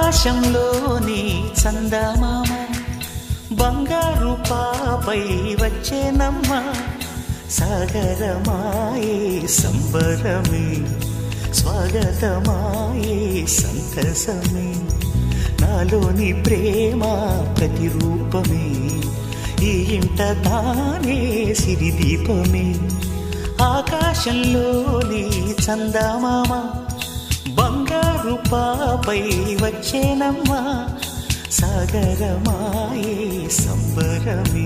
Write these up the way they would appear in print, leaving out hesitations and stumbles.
ఆకాశంలోని చందమామ బంగారు పాపై వచ్చేనమ్మ సాగరమాయే సంబరమే స్వాగతమాయే సంతసమే నాలోని ప్రేమ ప్రతిరూపమే ఈ ఇంట తానే సిరిదీపమే ఆకాశంలోని చందమామ బంగారు పాపై వచ్చేనమ్మా సాగరమాయే సంబరమే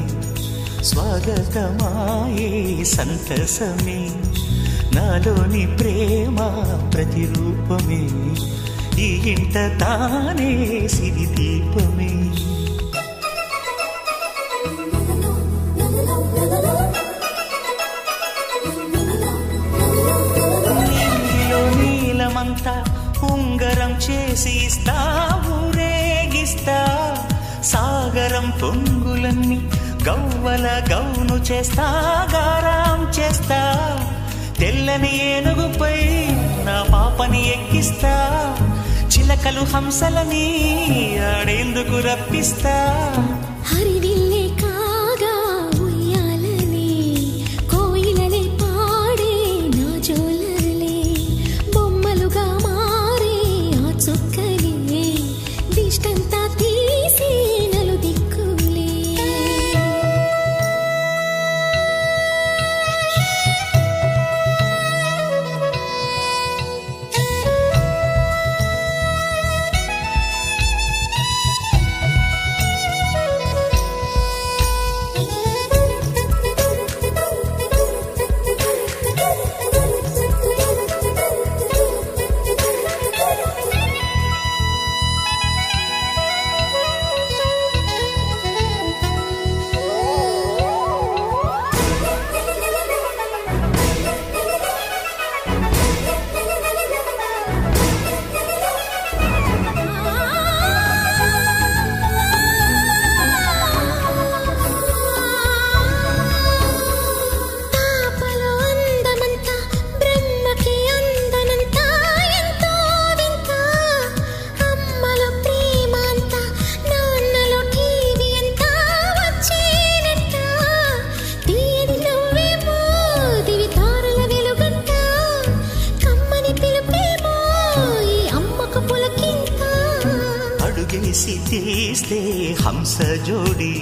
స్వాగతమాయే సంతసమే నాలోని ప్రేమ ప్రతిరూపమే ఈ ఇంట తానే సిరిదీపమే నీలమంతా ఉంగరం చేసి ఇస్తా ఊరేగిస్తా సాగరం పొంగులన్నీ గవ్వల గౌను చేస్తా గారాం చేస్తా తెల్లని ఏనుగుపై నా పాపని ఎక్కిస్తా చిలకలు హంసలని ఆడేందుకు రప్పిస్తా హరివిల్లే కాగా ఉయ్యాలనే కోయిలనే పాడే నా జోలలే బొమ్మలుగా మారే ఆ చుక్కలే దిష్టంతా తీసి నలు దిక్కులే అడుగేసి తీస్తే హంస జోడి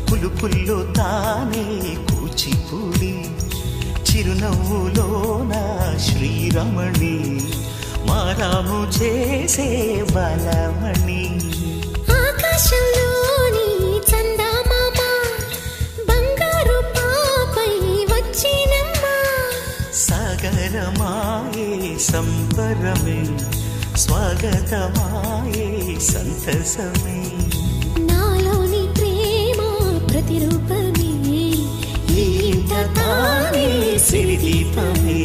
పులుపుల్లో తానే కూచిపూడి చిరునవ్వులోన శ్రీరమణి మారాము చేసే బలమణి ఆకాశంలోని చందమామ బంగారు పాపై వచ్చినమ్మా సాగరమాయే సంబరమే స్వాగతమాయే సంతసమే నాలోని ప్రేమ ప్రతిరూపమే ఈ ఇంట తానే సిరిదీపమే